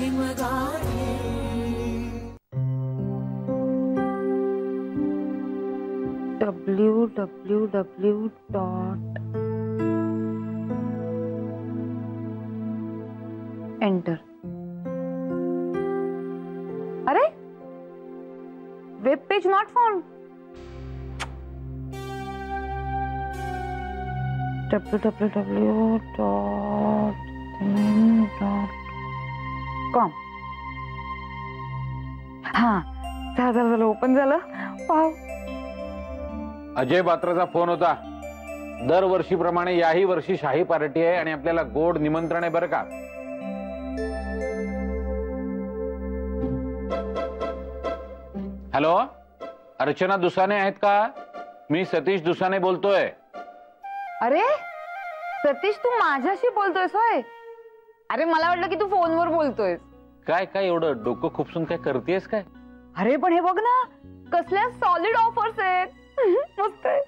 Sivagami www. Enter. अरे web page not found. www.com. हा झालं ओपन झालं. वाव. अजय बात्राचा फोन होता. दरवर्षीप्रमाणे याही वर्षी शाही पार्टी आहे आणि आपल्याला गोड निमंत्रण आहे बरं का. हॅलो, अर्चना दुसाने आहेत का? मी सतीश दुसाने बोलतोय. अरे सतीश, तू माझ्याशी बोलतोयस होय? अरे मला वाटलं की तू फोनवर बोलतोयस. काय काय एवढं डोकं खुपसून काय करतेस काय? अरे पण हे बघ ना, कसल्या सॉलिड ऑफर्स आहेत. मस्त आहे.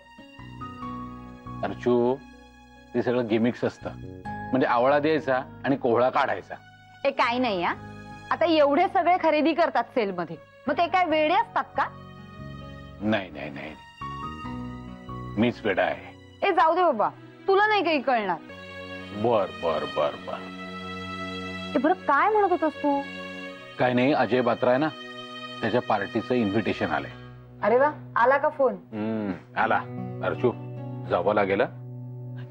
अर्चू, ते सगळं गिमिक्स असतं. म्हणजे आवळा द्यायचा आणि कोहळा काढायचा. हे काही नाही हा. आता एवढे सगळे खरेदी करतात सेल मध्ये, मग ते काय वेडे असतात का? नाही नाही नाही, मीच वेडा आहे. ए जाऊ दे बाबा, तुला नाही काही कळणार. बर बर बर बर. बरं काय म्हणत होतास तू? काय नाही, अजय बात्रा आहे ना, त्याच्या पार्टीचं इन्व्हिटेशन आलंय. अरे वा, आला का फोन? आला. अर्चू, जावं लागेल.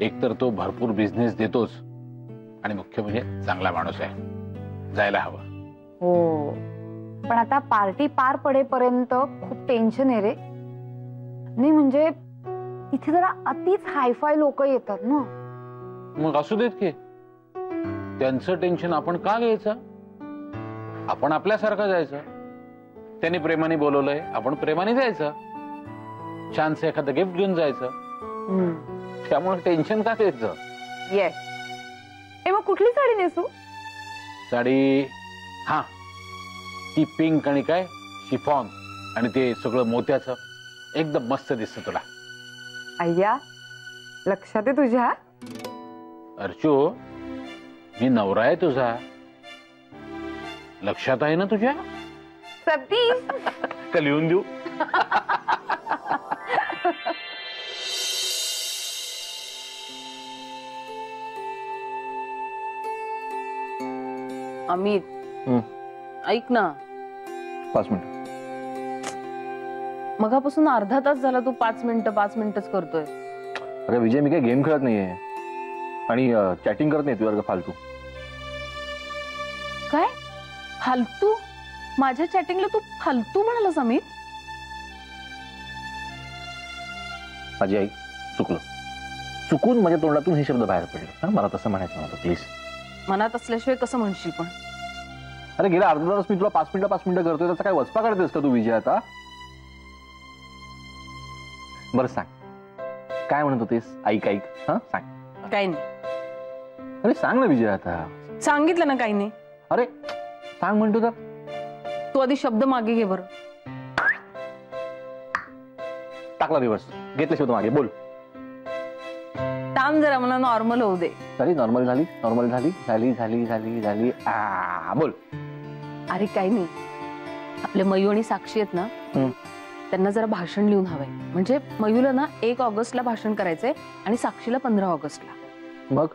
एक तर तो भरपूर बिझनेस देतोच आणि मुख्य म्हणजे चांगला माणूस आहे. जायला हवं. हो, पण आता पार्टी पार पडेपर्यंत खूप टेन्शन आहे रे. नाही म्हणजे इथे जरा अतिच हायफाय लोक येतात ना. मग असू देत की, त्यांचं टेन्शन आपण का घ्यायचं? आपण आपल्यासारखं जायचं. त्यांनी प्रेमाने बोलवलंय, आपण प्रेमाने जायचं. छानसं एखादं गिफ्ट घेऊन जायचं. त्यामुळे टेन्शन का घ्यायचं? येस. मग कुठली साडी नेसू? साडी, हा ती पिंक आणि काय शिफॉन आणि ते सगळं मोत्याचं, एकदम मस्त दिसत तुला. अय्या, लक्षात आहे तुझ्या. अर्चू, मी नवरा आहे तुझा. लक्षात आहे ना तुझ्या? सतीश, का लिहून देऊ? अमित, ऐक ना. 5 मिनिट. मगापासून अर्धा तास झाला तू 5 मिनिटच करतोय. अरे विजय, मी काय गेम खेळत नाहीये आणि चॅटिंग करत नाही तुझ्या फालतू. काय फालतू? माझ्या चॅटिंगला तू फालतू म्हणालास अमित? माझी आई, चुकलं. चुकून माझ्या तोंडातून हे शब्द बाहेर पडले. मला तसं म्हणायचं नव्हतं, प्लीज. मनात असल्याशिवाय कसं म्हणशील पण? अरे गेला अर्धा तास मी तुला 5 मिनिटं करतोय, त्याचा काय वचपा काढतेस का तू विजय आता? बरं सांग, काय म्हणत होतेस? ऐक. हा सांग. काही नाही. अरे सांग ना विजय आता. सांगितलं ना काही नाही. अरे सांग म्हणतो तर. तू आधी शब्द मागे घे बरं. टाकला रिवर्स, घेतले शब्द मागे. बोल. थांब जरा, मला नॉर्मल होऊ दे. झाली नॉर्मल झाली. बोल. अरे काही नाही, आपले मयू आणि साक्षी आहेत ना, त्यांना जरा भाषण लिहून हवंय. म्हणजे मयूला ना 1 ऑगस्टला भाषण करायचंय आणि साक्षीला 15 ऑगस्टला. मग?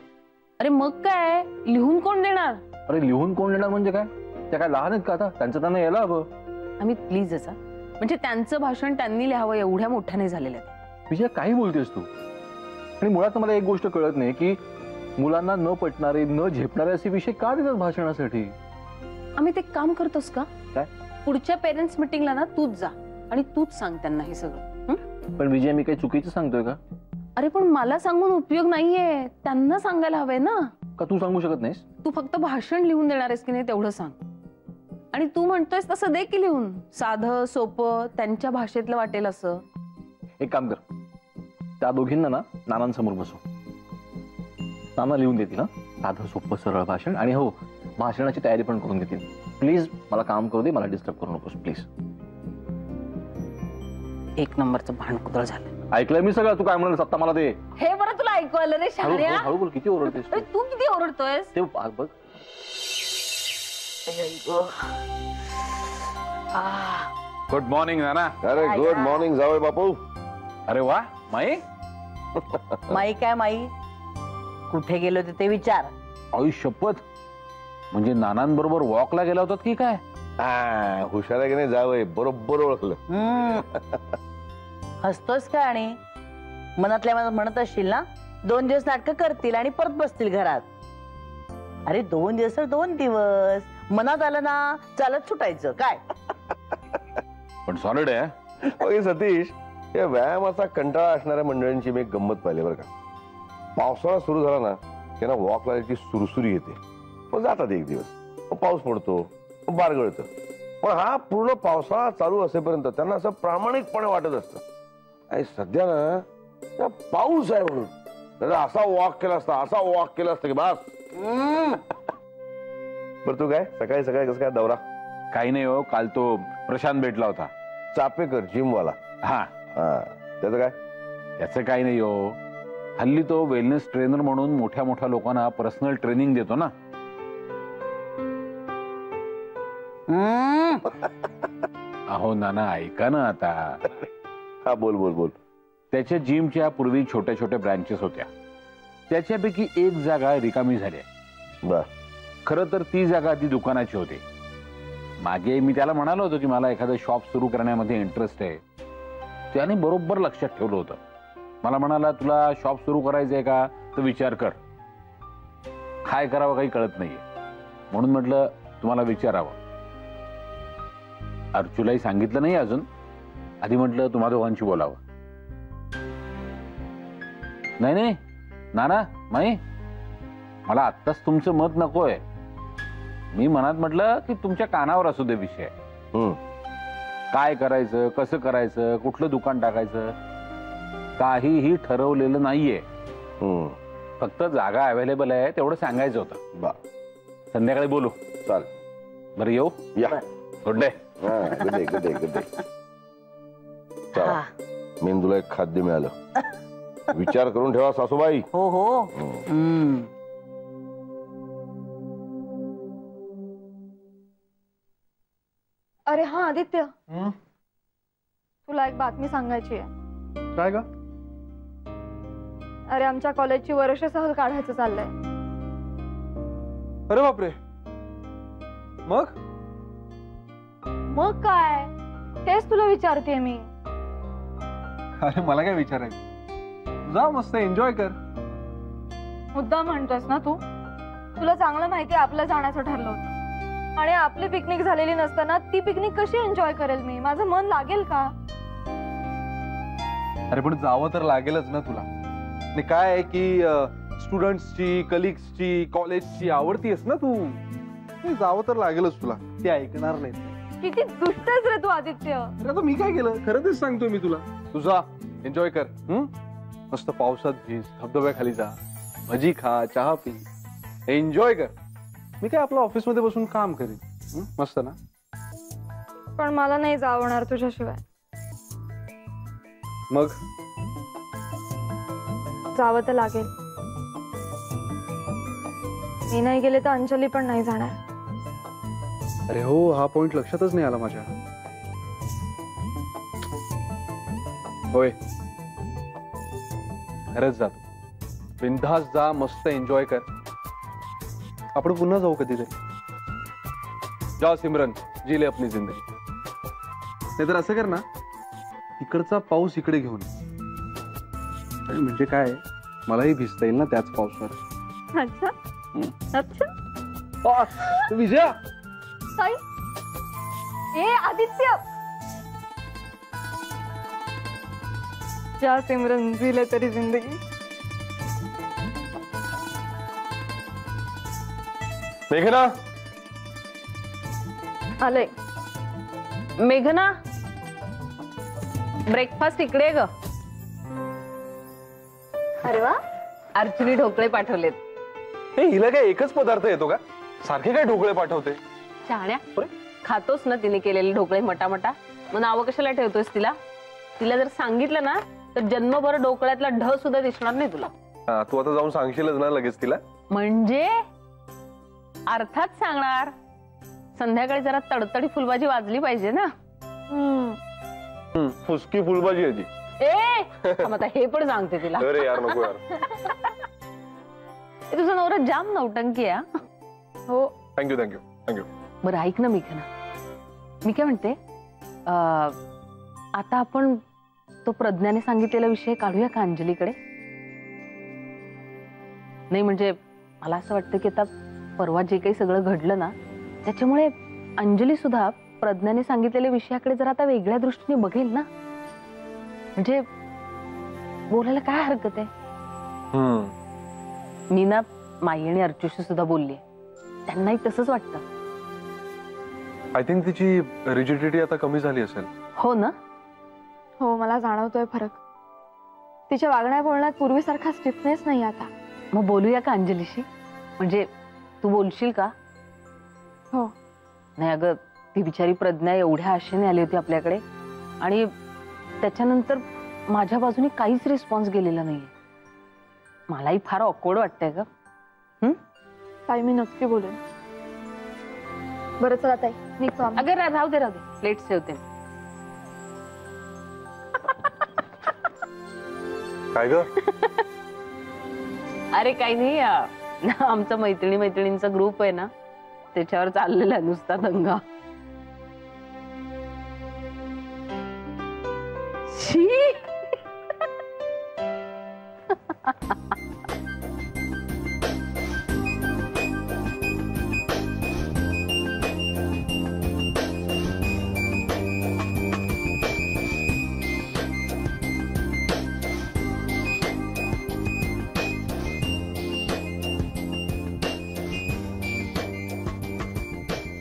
अरे मग काय, लिहून कोण देणार? अरे लिहून कोण देणार म्हणजे काय? त्या काय लहान आहेत का आता? त्यांचं त्यांना यायला हवं. आम्ही प्लीज असा, म्हणजे त्यांचं भाषण त्यांनी लिहावं, एवढ्या मोठ्याने झालेलं आहे. विजय काही बोलतेस तू? आणि मुळात मला एक गोष्ट कळत नाही की मुलांना न पटणारे, न झेपणारे असे विषय का देतात भाषणासाठी? आम्ही ते काम करतोस का? काय? पुढच्या पेरेंट्स मीटिंगला ना तूच जा आणि तूच सांग त्यांना हे सगळं. पण विजय, मी काही चुकीचं सांगतोय का? अरे पण मला सांगून उपयोग नाहीये, त्यांना सांगायला हवंय ना. का तू सांगू शकत नाहीस? तू फक्त भाषण लिहून देणार आहेस की नाही तेवढं सांग. आणि तू म्हणतोयस तसं दे की लिहून, साधं सोपं, त्यांच्या भाषेतलं वाटेल असं. एक काम कर, त्या दोघींना ना नानांसमोर बसव. नाना लिहून देतील ना साधं सोपं सरळ भाषण. आणि हो, भाषणाची तयारी पण करून देतील. प्लीज मला काम करू दे, मला डिस्टर्ब करू नकोस प्लीज. 1 नंबरचं भांडकुदळ झालं. ऐकलंय मी सगळं. तू काय म्हणाल सत्ता मला दे. हे बरं तुला ऐकू आलं रे शहाण्या? हळू बोल. किती ओरडतेस तू किती ओरडतोयस? ते बघ. गुड मॉर्निंग नाना. अरे गुड मॉर्निंग जावई बापू. अरे वा माई. माई काय माई, कुठे गेलो होते ते विचार. आई शपथ, म्हणजे नानांबरोबर वॉकला गेला होतात की काय? हुशार आहे की नाही जावई, बरोबर ओळखलं. हसतोस काय? आणि मनातल्या मनात म्हणत असशील ना 2 दिवस नाटकं करतील आणि परत बसतील घरात. अरे 2 दिवस तर 2 दिवस, मनात आलं ना चालत सुटायचं काय. पण सॉलिड आहे. ओके सतीश, या व्यायामाचा कंटाळा असणाऱ्या मंडळींची मी एक गंमत पाहिली बरं का. पावसाळा सुरू झाला ना त्यांना वॉक लावायची सुरसुरी येते. मग जातात एक दिवस, मग पाऊस पडतो, मग बारगळतं. पण हा पूर्ण पावसाळा चालू असेपर्यंत त्यांना असं प्रामाणिकपणे वाटत असतं आणि सध्या ना त्या पाऊस आहे म्हणून त्याचा असा वॉक केला असता, असा वॉक केला असता की बस. बरं तू काय सकाळी सकाळी कसं काय दौरा? काही नाही हो, काल तो प्रशांत भेटला होता, चापेकर जिमवाला. हा. त्याचं काय? त्याचं काही नाही हो, हल्ली तो वेलनेस ट्रेनर म्हणून मोठ्या मोठ्या लोकांना पर्सनल ट्रेनिंग देतो ना. अहो नाना ऐका ना आता. हा बोल बोल बोल. त्याच्या जिमच्या पूर्वी छोट्या छोट्या ब्रँचेस होत्या, त्याच्यापैकी एक जागा रिकामी झाली. बर. खरं तर ती जागा ती दुकानाची होती. मागे मी त्याला म्हणालो होतो की मला एखादं शॉप सुरू करण्यामध्ये इंटरेस्ट आहे. त्याने बरोबर लक्षात ठेवलं होतं. मला म्हणाला तुला शॉप सुरू करायचंय का, तर विचार कर. काय करावं काही कळत नाहीये, म्हणून म्हटलं तुम्हाला विचारावं. अर्जुलाही सांगितलं नाही अजून, आधी म्हटलं तुम्हा दोघांशी बोलावं. नाही नाही नाना माई, मला आत्ताच तुमचं मत नकोय. मी मनात म्हटलं की तुमच्या कानावर असू दे विषय. काय करायचं, कसं करायचं, कुठलं दुकान टाकायचं, काहीही ठरवलेलं नाहीये. फक्त जागा अवेलेबल आहे तेवढं सांगायचं होतं. बा संध्याकाळी बोलू. चाल. बरं येऊ. या. Good day. Good day good day good day. चला, मेंदूला एक खाद्य मिळालं. विचार करून ठेवा सासूबाई. हो हो. अरे हा आदित्य, तुला एक बातमी सांगायची आहे. काय ग? अरे आमच्या कॉलेजची वर्ष सहल काढायचं चाललंय. अरे बापरे. मग मग काय, तेच तुला विचारतेय मी. अरे मला काय विचारायचं, जा मस्त एन्जॉय कर. मुद्दा म्हणतोस ना तू? तुला चांगलं माहिती आपलं जाण्याचं ठरलं होतं आणि आपली पिकनिक झालेली नसताना ती पिकनिक कशी एन्जॉय करेल मी? माझं मन लागेल का? अरे पण जावं तर लागेलच ना तुला. आणि काय आहे की स्टुडंट्सची, कलिग्सची, कॉलेजची आवडतीस ना तू, जावं तर लागेलच तुला. ते ऐकणार नाही. किती दुष्ट आहेस रे तू आदित्य. अरे आता मी काय केलं, खरं तेच सांगतोय मी तुला. तुझा एन्जॉय कर. मस्त पावसात भिज, धबधब्याखाली जा, भजी खा, चहा पी, एन्जॉय कर. मी काय आपल्या ऑफिस मध्ये बसून काम करीन. मस्त ना. पण मला नाही जावणार तुझ्याशिवाय. मग जावं तर लागेल. मी नाही गेले तर अंजली पण नाही जाणार. अरे हो, हा पॉइंट लक्षातच नाही आला माझ्या. होय, खरंच जातो. बिनधास्त जा, मस्त एन्जॉय कर. आपण पुन्हा जाऊ कधीतरी. जा सिमरन, जी ले अपनी जिंदगी. नाहीतर असं कर ना, इकडचा पाऊस इकडे घेऊन. म्हणजे काय, मलाही भिजता येईल ना त्याच पावसावर. अच्छा अच्छा. विजया. साई, ए आदित्य. जा सिमरन, जिले तरी जिंदगी. मेघना. आले. मेघना, ब्रेकफास्ट इकडे ग. अरे वा. अर्जुनी ढोकळे पाठवलेत. हे हिला काय एकच पदार्थ येतो का? सारखे काय ढोकळे पाठवते? शहाण्या, खातोस ना तिने केलेले ढोकळे मटामटा, मग नावं कशाला ठेवतोस तिला? तिला जर सांगितलं ना तर जन्मभर ढोकळ्यातला ढ सुद्धा दिसणार नाही तुला. तू आता जाऊन सांगशीलच ना लगेच तिला? म्हणजे अर्थात सांगणार. संध्याकाळी जरा तडतडी फुलभाजी वाजली पाहिजे ना. फुसकी फुलभाजी आहे ती. थांब आता हे पण सांगते तिला. अरे यार नको यार. तुझा नवरा जाम नौटंकी आहे. हो. Thank you thank you thank you. बरं ऐक ना मिका, मी काय म्हणते, आता आपण तो प्रज्ञाने सांगितलेला विषय काढूया का अंजलीकडे? नाही म्हणजे मला असं वाटतं की आता परवा जे काही सगळं घडलं ना, त्याच्यामुळे अंजली सुद्धा प्रज्ञाने सांगितलेल्या विषयाकडे जर आता वेगळ्या दृष्टीने बघेल ना. म्हणजे बोलायला काय हरकत आहे? मी ना माई आणि अर्चूशी सुद्धा बोलली, त्यांनाही तसंच वाटतं. आय थिंक तिची रिजिडिटी आता कमी झाली असेल. हो ना. हो, मला जाणवतोय फरक. तिच्या वागण्या बोलण्यात पूर्वीसारखा स्टिफनेस नाही आता. मग बोलूया का अंजलीशी? म्हणजे तू बोलशील का? हो. नाही अगं, ती बिचारी प्रज्ञा एवढ्या आशेने आली होती आपल्याकडे आणि त्याच्यानंतर माझ्या बाजूने काहीच रिस्पॉन्स गेलेला नाहीये. मलाही फार ऑकवर्ड वाटतंय ग. ताई मी नक्की बोलेन. बरं चला ताई निघतो आम्ही. अगं राहू दे प्लेट्स ठेवते. काय ग? अरे काही नाही, आमचा मैत्रिणींचा ग्रुप आहे ना, त्याच्यावर चाललेला आहे नुसता दंगा. शी.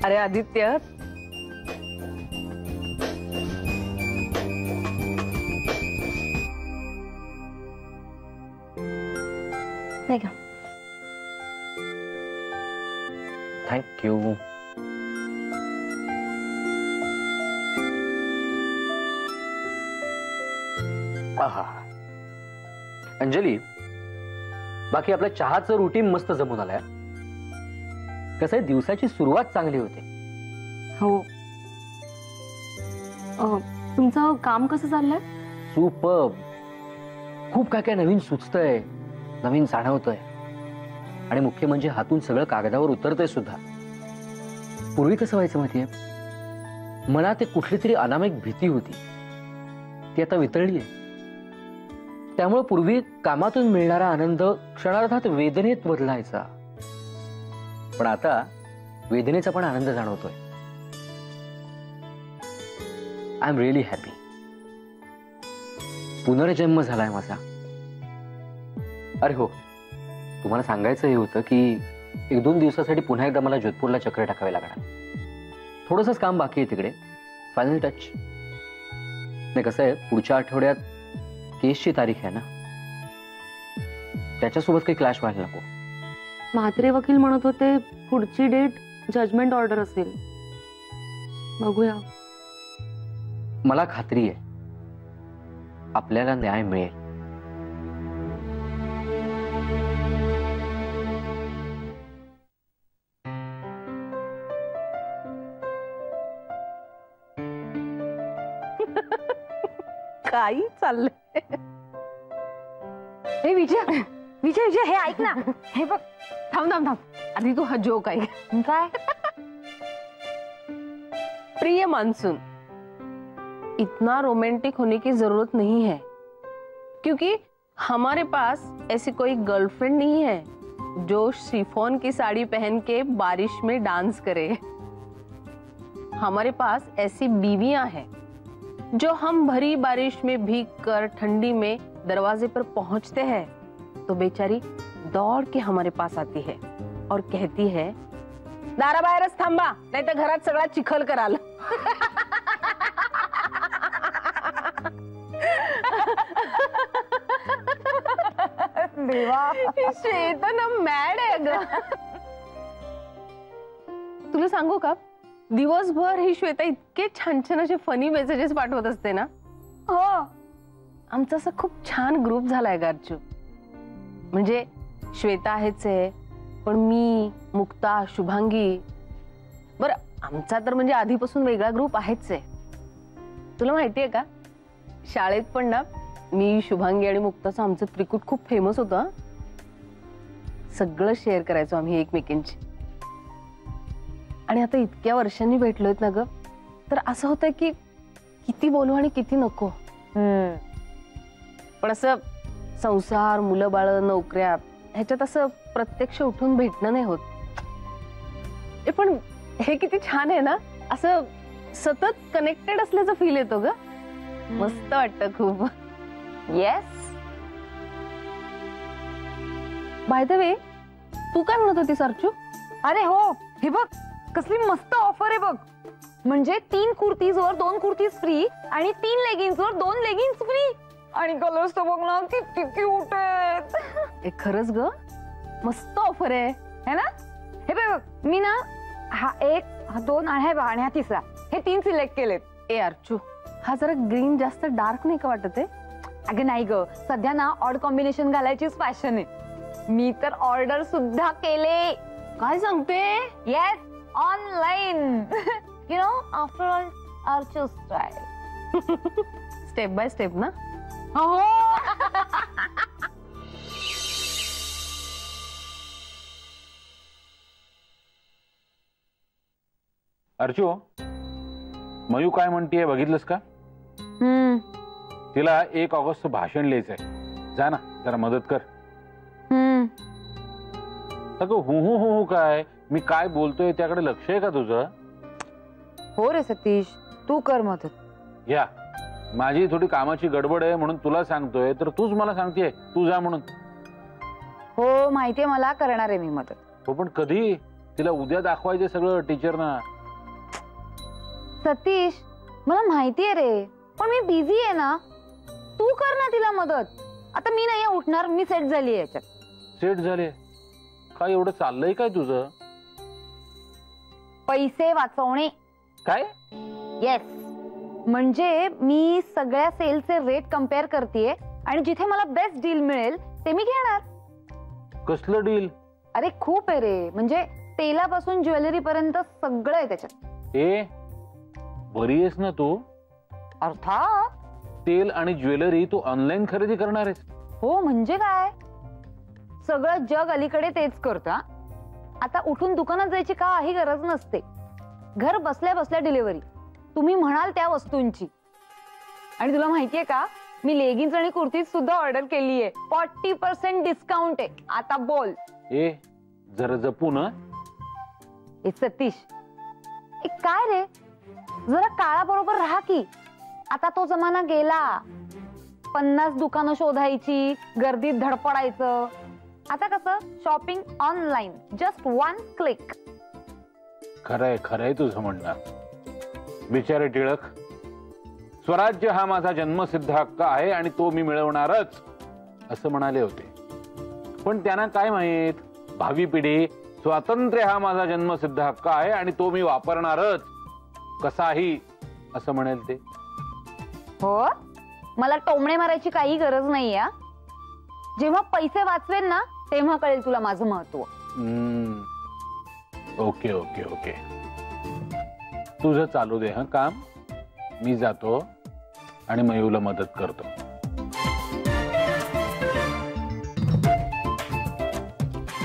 अरे आदित्य, नाही का? थँक्यू. अंजली, बाकी आपल्या चहाचं रुटीन मस्त जमून आलंय. कसं आहे, दिवसाची सुरुवात चांगली होते. हो. तुमचं काम कसं चाललंय? सुपर्ब. खूप काय काय नवीन सुचतंय, नवीन जाणवतंय आणि मुख्य म्हणजे हातून सगळं कागदावर उतरतंय सुद्धा. पूर्वी कसं व्हायचं माहितीये, मनात एक कुठली तरी अनामिक भीती होती, ती आता वितळली आहे. त्यामुळे पूर्वी कामातून मिळणारा आनंद क्षणार्धात वेदनेत बदलायचा, पण आता वेदनेचा पण आनंद जाणवतोय. I am really happy. पुनर्जन्म झालाय माझा. अरे हो, तुम्हाला सांगायचं हे होतं की 1-2 दिवसासाठी पुन्हा एकदा मला जोधपूरला चक्र टाकावे लागणार. थोडंसंच काम बाकी आहे तिकडे. Final touch. नाही कसं आहे, पुढच्या आठवड्यात केसची तारीख आहे ना, त्याच्यासोबत काही क्लॅश व्हायला नको. म्हात्रे वकील म्हणत होते पुढची डेट जजमेंट ऑर्डर असेल. बघूया. मला खात्री आहे आपल्याला न्याय मिळेल. काही चाललंय. हे विजय विजय विजय, हे ऐक ना. हे बघ. थांब थांब थांब, आधी तू हा जोक ऐक. काय? प्रिय मानसून, इतना रोमांटिक होने की जरूरत नहीं है, क्योंकि हमारे पास ऐसी कोई गर्लफ्रेंड नहीं है जो शिफॉन की साड़ी पहन के बारिश में डांस करे. हमारे पास ऐसी बीवियां हैं जो हम भरी बारिश में भीग कर ठंडी में दरवाजे पर पहुंचते हैं तो बेचारी दौड़ के हमारे पास आती है और कहती है, दाराबाहेरच थांबा, नाही तर घरात सगळा चिखल कराल. देवा, श्वेता ना मॅड आहे ग. तुला सांगू का, दिवसभर ही श्वेता इतके छान छान असे फनी मेसेजेस पाठवत असते ना. हो, आमचा असं खूप छान ग्रुप झालाय गार्चू. म्हणजे श्वेता आहेच आहे, पण मी, मुक्ता, शुभांगी बरं, आमचा तर म्हणजे आधीपासून वेगळा ग्रुप आहेच आहे. तुला माहितीये का, शाळेत पण ना मी, शुभांगी आणि मुक्ताचं आमचं त्रिकूट खूप फेमस होतं हं. सगळं शेअर करायचो आम्ही एकमेकींची. आणि आता इतक्या वर्षांनी भेटलोय ना ग, तर असं होतंय की किती बोलू आणि किती नको. पण असं संसार, मुलं बाळ, नोकऱ्या ह्याच्यात असं प्रत्यक्ष उठून भेटणं नाही होत. पण हे किती छान आहे ना, असं सतत कनेक्टेड असल्याचा फील येतो ग. मस्त वाटतं खूप. येस. बाय द वे, तू काय म्हणत होतीस अर्चू? अरे हो, हे बघ कसली मस्त ऑफर आहे बघ. म्हणजे 3 कुर्तीज वर 2 कुर्तीज फ्री आणि 3 लेगिन्स वर 2 लेगिन्स फ्री. आणि कलर्स तर बघ ना किती क्यूट आहेत. हे खरंच ग, मस्त ऑफर आहे है ना. हे बघ मी ना हा 1, हा 2 आणि हा 3रा, हे 3 सिलेक्ट केलेत. ए अर्चू, हा जरा ग्रीन जास्त डार्क नाही का वाटत आहे? अगं नाही ग, सध्या ना ऑड कॉम्बिनेशन घालायचीच फॅशन आहे. मी तर ऑर्डर सुद्धा केले. काय सांगते? Yes, online. You know, after all Archu style. Step by step ना. हो. अर्चू, मयू काय म्हणतीये बघितलंस का? तिला 1 ऑगस्ट भाषण लिहायचंय. जा ना जरा मदत कर. अगं हु हु हु काय, मी काय बोलतोय त्याकडे लक्ष आहे का तुझं? हो रे सतीश, तू कर मदत. या, माझी थोडी कामाची गडबड आहे म्हणून तुला सांगतोय, तर तूच मला सांगतेय तू जा म्हणून. हो माहितीये मला, करणार आहे मी मदत. हो पण कधी? तिला उद्या दाखवायचे सगळं टीचरना. सतीश मला माहितीये रे, पण मी बिझी आहे ना. तू कर ना तिला मदत. आता मी नाही उठणार, मी सेट झाली याच्यात. सेट झाले? काय एवढं चाललंय काय तुझं? पैसे वाचवणे. काय? येस, म्हणजे मी सगळ्या सेलचे रेट कम्पेअर करतेय आणि जिथे मला बेस्ट डील मिळेल ते मी घेणार. कसलं डील? अरे खूप आहे रे, म्हणजे तेलापासून ज्वेलरी पर्यंत सगळं आहे त्याच्यात. ए, बरी आहेस ना तू? अर्थात. तेल आणि ज्वेलरी तू ऑनलाईन खरेदी करणार आहेस? हो म्हणजे काय, सगळं जग अलीकडे तेच करतं. आता उठून दुकानात जायची काही गरज नसते. घर बसल्या बसल्या डिलिव्हरी, तुम्ही म्हणाल त्या वस्तूंची. आणि तुला माहितीये का, मी लेगिन्स आणि कुर्तीज सुद्धा ऑर्डर केली आहे. 40% डिस्काउंट आहे. आता बोल. ए, जरा जपू ना. ए सतीश, काय रे, जरा काळाबरोबर राहा की. आता तो जमाना गेला. 50 दुकानं शोधायची, गर्दीत धडपडायचं. आता कसं, शॉपिंग ऑनलाईन, जस्ट 1 क्लिक. खरंय खरंय तुझं म्हणणं. बिचारे टिळक, स्वराज्य हा माझा जन्मसिद्ध हक्क आहे आणि तो मी मिळवणारच असं म्हणाले होते. पण त्यांना काय माहित, भावी पिढी स्वातंत्र्य हा माझा जन्मसिद्ध हक्क आहे आणि तो मी वापरणारच कसाही असं म्हणेल ते. हो, मला टोमणे मारायची काही गरज नाहीये. जेव्हा पैसे वाचवेल ना तेव्हा कळेल तुला माझं महत्व. ओके ओके ओके, तुझं चालू दे. काम, मी जातो आणि मयूला मदत करतो.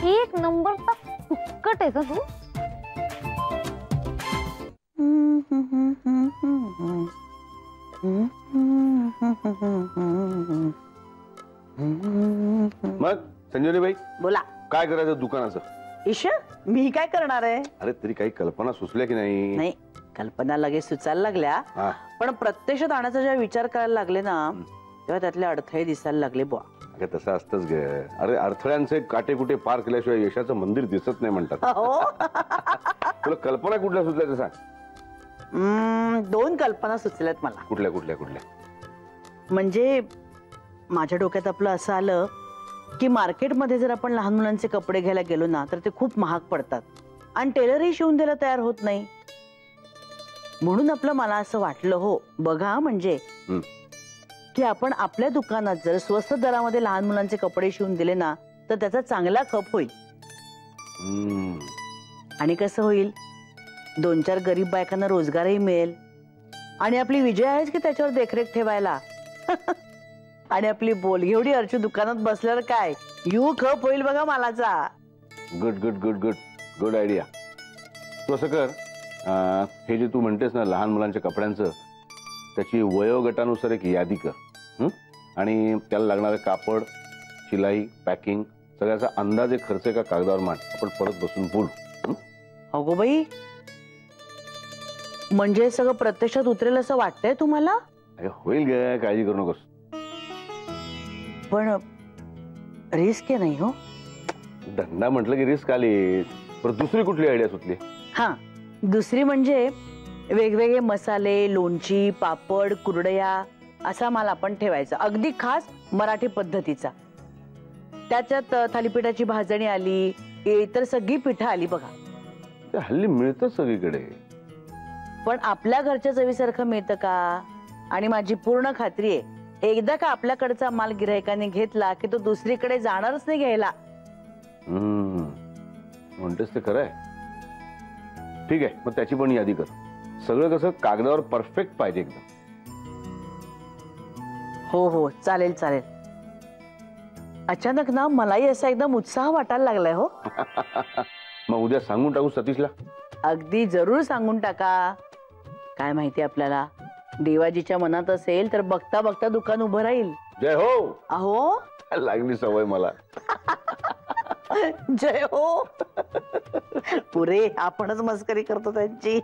एक नंबरचा फुक्कट आहे तू. मग संजनीबाई, बोला. काय करायचं दुकानाचं? ईश, मी काय करणार आहे? अरे तरी काही कल्पना सुचल्या की नाही? नाही, कल्पना लगेच सुचायला लागल्या, हा. पण प्रत्यक्षात आणायचा जेव्हा विचार करायला लागले ना, तेव्हा त्यातले अडथळे दिसायला लागले बुवा. अगं तसं असतंच ग. अरे अडथळ्यांचे काटे कुठे पार केल्याशिवाय यशाचं मंदिर दिसत नाही म्हणतात. हो. तुला कल्पना कुठल्या सुचल्या ते सांग. 2 कल्पना सुचल्यात मला. कुठल्या कुठल्या कुठल्या? म्हणजे माझ्या डोक्यात आपलं असं आलं की मार्केटमध्ये जर आपण लहान मुलांचे कपडे घ्यायला गेलो ना, तर ते खूप महाग पडतात आणि टेलरही शिवून द्यायला तयार होत नाही. म्हणून आपलं मला असं वाटलं, हो बघा, म्हणजे की आपण आपल्या दुकानात जर स्वस्त दरामध्ये लहान मुलांचे कपडे शिवून दिले ना, तर त्याचा चांगला खप होईल. आणि कसं होईल, 2-4 गरीब बायकांना रोजगारही मिळेल आणि आपली विजय आहेच की त्याच्यावर देखरेख ठेवायला. आणि आपली बोलगी एवढी अर्चू दुकानात बसल्यावर काय यू खप होईल बघा मालाचा. Good good good good good idea. तू असं कर, हे जे तू म्हणतेस ना लहान मुलांच्या कपड्यांचं, त्याची वयोगटानुसार एक यादी कर. हं? आणि त्याला लागणारं कापड, शिलाई, पॅकिंग सगळ्याचा अंदाजे खर्च एका कागदावर मांड. आपण परत बसून बोलू. अगो बाई, म्हणजे सगळं प्रत्यक्षात उतरेल असं वाटतंय तुम्हाला? अरे होईल ग, काळजी करू नकोस. पण रिस्क आहे नाही हो? धंदा म्हटलं की रिस्क आली. पण दुसरी कुठली आयडिया सुचली? हा, दुसरी म्हणजे वेगवेगळे मसाले, लोणची, पापड, कुरडया असा माल आपण ठेवायचा, अगदी खास मराठी पद्धतीचा. त्याच्यात थालीपीठाची भाजणी आली, इतर सगळी पिठं आली बघा. ते हल्ली मिळतं सगळीकडे. पण आपल्या घरच्या चवीसारखं मिळतं का? आणि माझी पूर्ण खात्री आहे, एकदा का आपल्याकडचा माल गिऱ्हाईकाने घेतला की तो दुसरीकडे जाणारच नाही घ्यायला. म्हणतेस ते खरं आहे. ठीक आहे, मग त्याची पण यादी कर. सगळं कसं कागदावर परफेक्ट पाहिजे एकदम. हो हो, चालेल चालेल. अचानक ना मलाही असा एकदम उत्साह वाटायला लागलाय हो. मग उद्या सांगून टाकू सतीशला? अगदी जरूर सांगून टाका. काय माहिती आपल्याला, देवाजीच्या मनात असेल तर बघता बघता दुकान उभं राहील. जय हो. अहो, लागली सवय मला. जय हो. पुरे आपणच मस्करी करतो त्यांची.